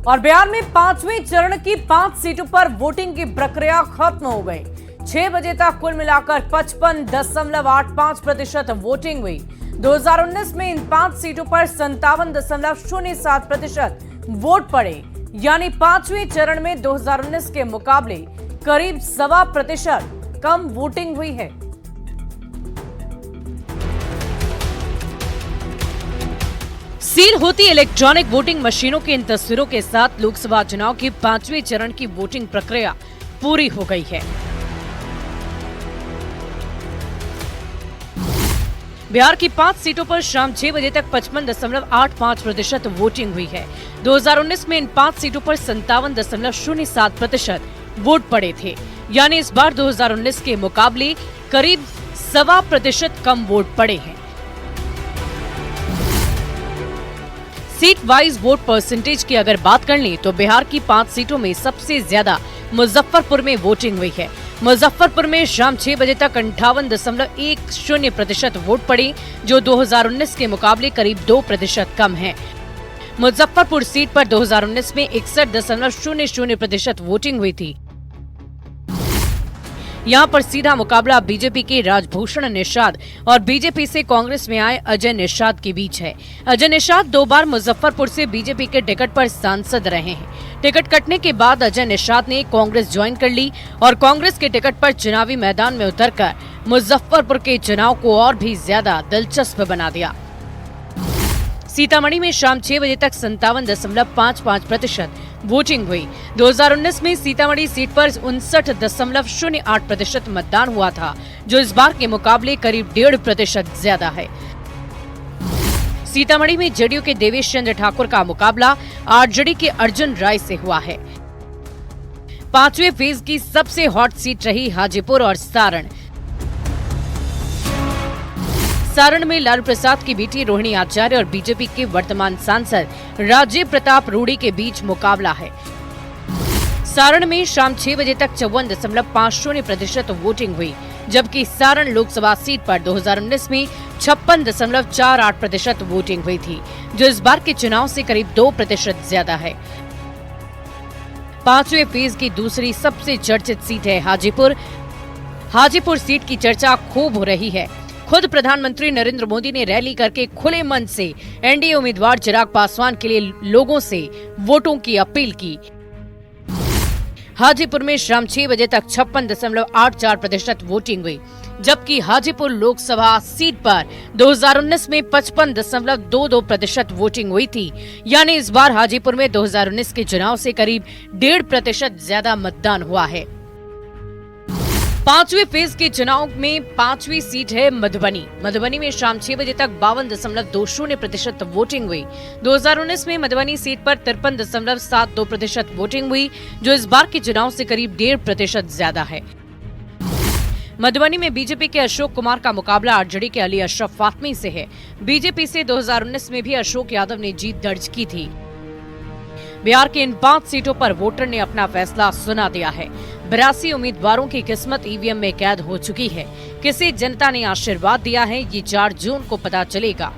और बिहार में पांचवें चरण की 5 सीटों पर वोटिंग की प्रक्रिया खत्म हो गई। 6 बजे तक कुल मिलाकर 55.85% वोटिंग हुई। 2019 में इन 5 सीटों पर 57.07% वोट पड़े, यानी पांचवें चरण में 2019 के मुकाबले करीब 1.25% कम वोटिंग हुई है। सील होती इलेक्ट्रॉनिक वोटिंग मशीनों की इन तस्वीरों के साथ लोकसभा चुनाव के 5वें चरण की वोटिंग प्रक्रिया पूरी हो गई है। बिहार की 5 सीटों पर शाम 6 बजे तक 55.85% वोटिंग हुई है। 2019 में इन 5 सीटों पर 57.07% वोट पड़े थे, यानी इस बार 2019 के मुकाबले करीब 1.25% कम वोट पड़े हैं। सीट वाइज वोट परसेंटेज की अगर बात कर लें तो बिहार की 5 सीटों में सबसे ज्यादा मुजफ्फरपुर में वोटिंग हुई है। मुजफ्फरपुर में शाम 6 बजे तक 58.10% वोट पड़े, जो 2019 के मुकाबले करीब 2% कम है। मुजफ्फरपुर सीट पर 2019 में 61.00% वोटिंग हुई थी। यहाँ पर सीधा मुकाबला बीजेपी के राजभूषण निषाद और बीजेपी से कांग्रेस में आए अजय निषाद के बीच है। अजय निषाद 2 बार मुजफ्फरपुर से बीजेपी के टिकट पर सांसद रहे हैं। टिकट कटने के बाद अजय निषाद ने कांग्रेस ज्वाइन कर ली और कांग्रेस के टिकट पर चुनावी मैदान में उतरकर मुजफ्फरपुर के चुनाव को और भी ज्यादा दिलचस्प बना दिया। सीतामढ़ी में शाम 6 बजे तक 57.55% वोटिंग हुई। 2019 में सीतामढ़ी सीट पर 59.08% मतदान हुआ था, जो इस बार के मुकाबले करीब 1.5% ज्यादा है। सीतामढ़ी में जेडीयू के देवेश चंद्र ठाकुर का मुकाबला आरजेडी के अर्जुन राय से हुआ है। 5वें फेज की सबसे हॉट सीट रही हाजीपुर और सारण। सारण में लालू प्रसाद की बेटी रोहिणी आचार्य और बीजेपी के वर्तमान सांसद राजीव प्रताप रूडी के बीच मुकाबला है। सारण में शाम 6 बजे तक 54.50% वोटिंग हुई, जबकि सारण लोकसभा सीट पर 2019 में 56.48% वोटिंग हुई थी, जो इस बार के चुनाव से करीब 2% ज्यादा है। 5वें फेज की दूसरी सबसे चर्चित सीट है हाजीपुर। हाजीपुर सीट की चर्चा खूब हो रही है। खुद प्रधानमंत्री नरेंद्र मोदी ने रैली करके खुले मन से एनडीए उम्मीदवार चिराग पासवान के लिए लोगों से वोटों की अपील की। हाजीपुर में शाम 6 बजे तक 56.84% वोटिंग हुई, जबकि हाजीपुर लोकसभा सीट पर 2019 में 55.22% वोटिंग हुई थी, यानी इस बार हाजीपुर में 2019 के चुनाव से करीब 1.5% ज्यादा मतदान हुआ है। 5वें फेज के चुनाव में 5वीं सीट है मधुबनी। मधुबनी में शाम 6 बजे तक 52.20% वोटिंग हुई। 2019 में मधुबनी सीट पर 53.72% वोटिंग हुई, जो इस बार के चुनाव से करीब 1.5% ज्यादा है। मधुबनी में बीजेपी के अशोक कुमार का मुकाबला आरजेडी के अली अशरफ फातमी से है। बीजेपी से 2019 में भी अशोक यादव ने जीत दर्ज की थी। बिहार की इन 5 सीटों पर वोटर ने अपना फैसला सुना दिया है। 82 उम्मीदवारों की किस्मत ईवीएम में कैद हो चुकी है। किसे जनता ने आशीर्वाद दिया है, ये 4 जून को पता चलेगा,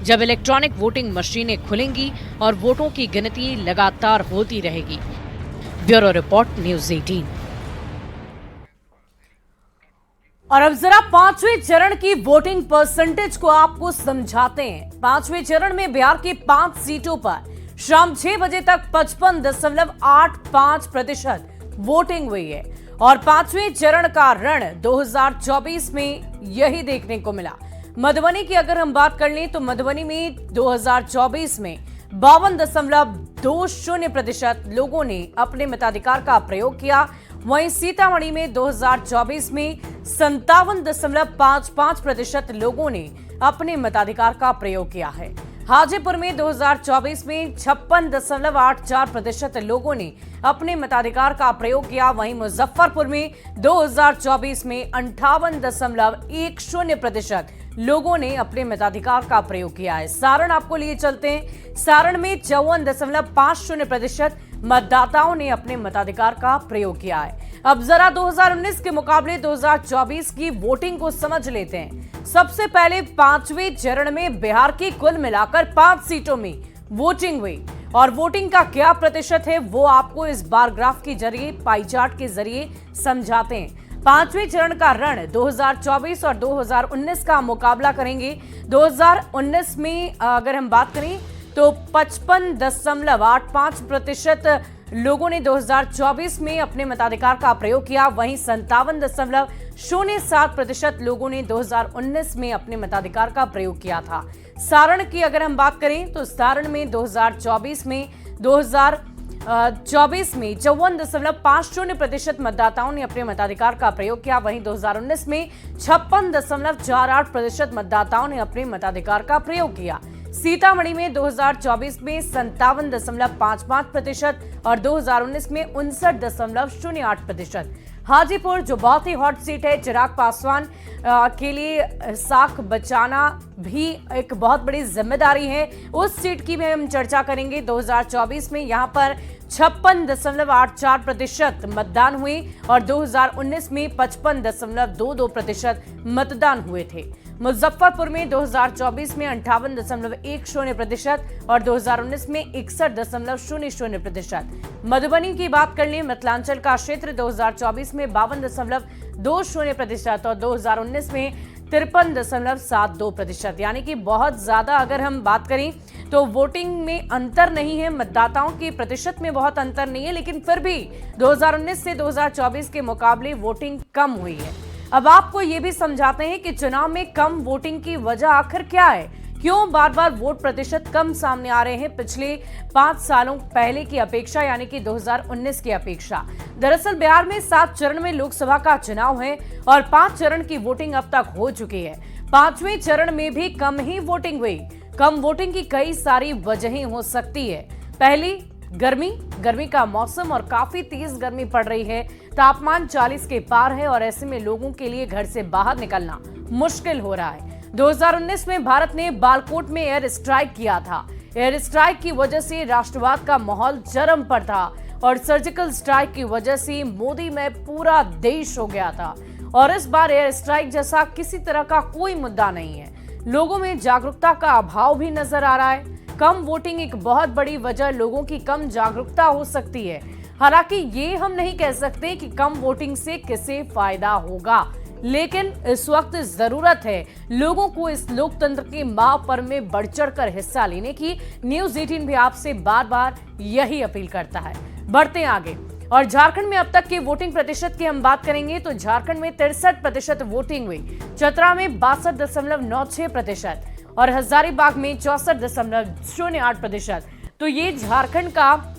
जब इलेक्ट्रॉनिक वोटिंग मशीनें खुलेंगी और वोटों की गिनती लगातार होती रहेगी। Bureau report, news 18। और अब जरा 5वें चरण की वोटिंग परसेंटेज को आपको समझाते हैं। 5वें चरण में बिहार की 5 सीटों पर शाम 6 बजे तक 55.85% वोटिंग हुई है और 5वें चरण का रण 2024 में यही देखने को मिला। मधुबनी की अगर हम बात कर लें तो मधुबनी में 2024 में 52.20% लोगों ने अपने मताधिकार का प्रयोग किया। वहीं सीतामढ़ी में 2024 में 57.55% लोगों ने अपने मताधिकार का प्रयोग किया है। हाजीपुर में 2024 में 56.84% लोगों ने अपने मताधिकार का प्रयोग किया। वहीं मुजफ्फरपुर में 2024 में 58.10% लोगों ने अपने मताधिकार का प्रयोग किया है। सारण आपको लिए चलते हैं। सारण में 54.50% मतदाताओं ने अपने मताधिकार का प्रयोग किया है। अब जरा 2019 के मुकाबले 2024 की वोटिंग को समझ लेते हैं। सबसे पहले 5वें चरण में बिहार की कुल मिलाकर 5 सीटों में वोटिंग हुई और वोटिंग का क्या प्रतिशत है वो आपको इस बार ग्राफ के जरिए, पाई चार्ट के जरिए समझाते हैं। पांचवें चरण का रण 2024 और 2019 का मुकाबला करेंगे। 2019 में अगर हम बात करें तो 55.85% लोगों ने 2024 में अपने मताधिकार का प्रयोग किया, वहीं 57.07% लोगों ने 2019 में अपने मताधिकार का प्रयोग किया था। सारण की अगर हम बात करें तो सारण में 2024 में 54.50% मतदाताओं ने अपने मताधिकार का प्रयोग किया, वहीं 2019 में 56.48% मतदाताओं ने अपने मताधिकार का प्रयोग किया। सीतामढ़ी में 2024 में 57.55% और 2019 में 59.08%। हाजीपुर जो बहुत ही हॉट सीट है, चिराग पासवान के लिए साख बचाना भी एक बहुत बड़ी जिम्मेदारी है। उस सीट की भी हम चर्चा करेंगे। 2024 में यहां पर 56.84% मतदान हुए और 2019 में 55.22% मतदान हुए थे। मुजफ्फरपुर में 2024 में 58.10% और 2019 में 61.00%। मधुबनी की बात कर लें, मिथिलांचल का क्षेत्र 2024 में 52.20% और 2019 में 53.72%। यानी कि बहुत ज्यादा अगर हम बात करें तो वोटिंग में अंतर नहीं है, मतदाताओं के प्रतिशत में बहुत अंतर नहीं है, लेकिन फिर भी 2019 से 2024 के मुकाबले वोटिंग कम हुई है। अब आपको ये भी समझाते हैं कि चुनाव में कम वोटिंग की वजह आखिर क्या है, क्यों बार बार वोट प्रतिशत कम सामने आ रहे हैं पिछले 5 सालों पहले की अपेक्षा, यानी कि 2019 की अपेक्षा। दरअसल बिहार में 7 चरण में लोकसभा का चुनाव है और 5 चरण की वोटिंग अब तक हो चुकी है। 5वें चरण में भी कम ही वोटिंग हुई। कम वोटिंग की कई सारी वजहें हो सकती है। पहली, गर्मी का मौसम और काफी तेज गर्मी पड़ रही है। तापमान 40 के पार है और ऐसे में लोगों के लिए घर से बाहर निकलना मुश्किल हो रहा है। 2019 में भारत ने बालाकोट में एयर स्ट्राइक किया था। एयर स्ट्राइक की वजह से राष्ट्रवाद का माहौल चरम पर था और सर्जिकल स्ट्राइक की वजह से मोदी में पूरा देश हो गया था। और इस बार एयर स्ट्राइक जैसा किसी तरह का कोई मुद्दा नहीं है। लोगों में जागरूकता का अभाव भी नजर आ रहा है। कम वोटिंग एक बहुत बड़ी वजह लोगों की कम जागरूकता हो सकती है। हालांकि ये हम नहीं कह सकते कि कम वोटिंग से किसे फायदा होगा, लेकिन इस वक्त जरूरत है लोगों को इस लोकतंत्र के महापर्व में बढ़ चढ़कर हिस्सा लेने की। न्यूज 18 भी आपसे बार बार यही अपील करता है। बढ़ते आगे और झारखंड में अब तक के वोटिंग प्रतिशत की हम बात करेंगे तो झारखंड में 63% वोटिंग हुई, चतरा में 62.96% और हजारीबाग में 64.08%। तो ये झारखंड का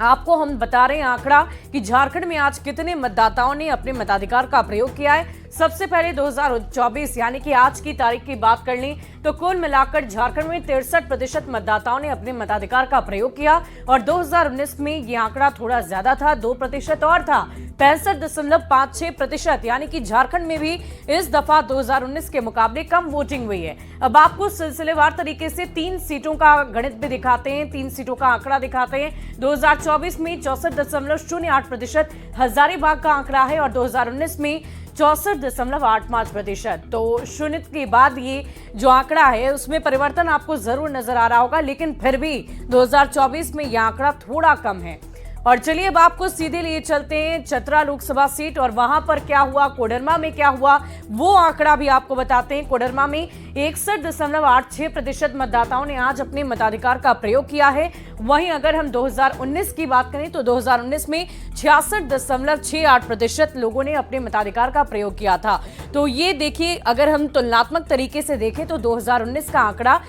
आपको हम बता रहे हैं आंकड़ा कि झारखंड में आज कितने मतदाताओं ने अपने मताधिकार का प्रयोग किया है। सबसे पहले 2024 यानी कि आज की तारीख की बात कर लें तो कुल मिलाकर झारखंड में 63% मतदाताओं ने अपने मताधिकार का प्रयोग किया और 2019 में ये आंकड़ा थोड़ा ज्यादा था, 2% और था, 65.56%। यानी कि झारखंड में भी इस दफा 2019 के मुकाबले कम वोटिंग हुई है। अब आपको सिलसिलेवार तरीके से 3 सीटों का गणित भी दिखाते हैं, 3 सीटों का आंकड़ा दिखाते हैं। 2024 में 64.08% हजारीबाग का आंकड़ा है और 2019 में 64.85%। तो शून्य के बाद ये जो आंकड़ा है उसमें परिवर्तन आपको जरूर नजर आ रहा होगा, लेकिन फिर भी 2024 में यह आंकड़ा थोड़ा कम है। और चलिए अब आपको सीधे लिए चलते हैं चतरा लोकसभा सीट और वहां पर क्या हुआ, कोडरमा में क्या हुआ वो आंकड़ा भी आपको बताते हैं। कोडरमा में 61.86% मतदाताओं ने आज अपने मताधिकार का प्रयोग किया है। वहीं अगर हम 2019 की बात करें तो 2019 में 66.68% लोगों ने अपने मताधिकार का प्रयोग किया था। तो ये देखिए, अगर हम तुलनात्मक तरीके से देखें तो 2019 का आंकड़ा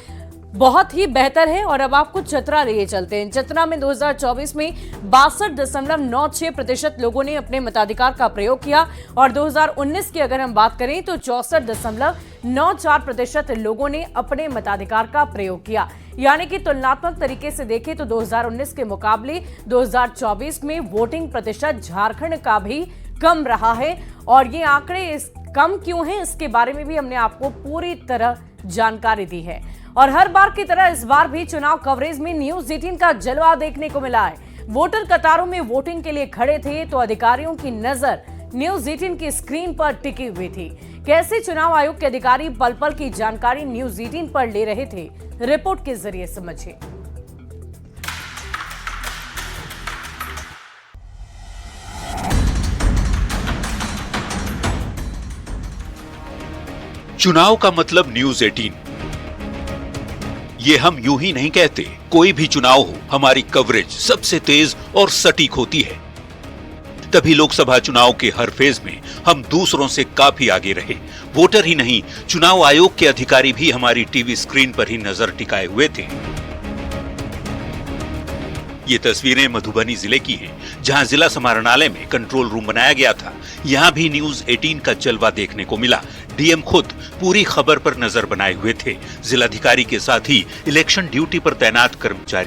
बहुत ही बेहतर है। और अब आपको चतरा लिए चलते हैं। चतरा में 2024 में 62.96% लोगों ने अपने मताधिकार का प्रयोग किया और 2019 की अगर हम बात करें तो 64.94% लोगों ने अपने मताधिकार का प्रयोग किया। यानी कि तुलनात्मक तरीके से देखें तो 2019 के मुकाबले 2024 में वोटिंग प्रतिशत झारखंड का भी कम रहा है। और ये आंकड़े कम क्यों हैं इसके बारे में भी हमने आपको पूरी तरह जानकारी दी है। और हर बार की तरह इस बार भी चुनाव कवरेज में न्यूज 18 का जलवा देखने को मिला है। वोटर कतारों में वोटिंग के लिए खड़े थे तो अधिकारियों की नजर न्यूज 18 की स्क्रीन पर टिकी हुई थी। कैसे चुनाव आयोग के अधिकारी पल पल की जानकारी न्यूज 18 पर ले रहे थे, रिपोर्ट के जरिए समझिए। चुनाव का मतलब न्यूज 18। ये हम यूं ही नहीं कहते, कोई भी चुनाव हो हमारी कवरेज सबसे तेज और सटीक होती है। तभी लोकसभा चुनाव के हर फेज में हम दूसरों से काफी आगे रहे। वोटर ही नहीं, चुनाव आयोग के अधिकारी भी हमारी टीवी स्क्रीन पर ही नजर टिकाए हुए थे। ये तस्वीरें मधुबनी जिले की हैं, जहां जिला समाहरणालय में कंट्रोल रूम बनाया गया था। यहां भी न्यूज 18 का जलवा देखने को मिला। डीएम खुद पूरी खबर पर नजर बनाए हुए थे। जिलाधिकारी के साथ ही इलेक्शन ड्यूटी पर तैनात कर्मचारी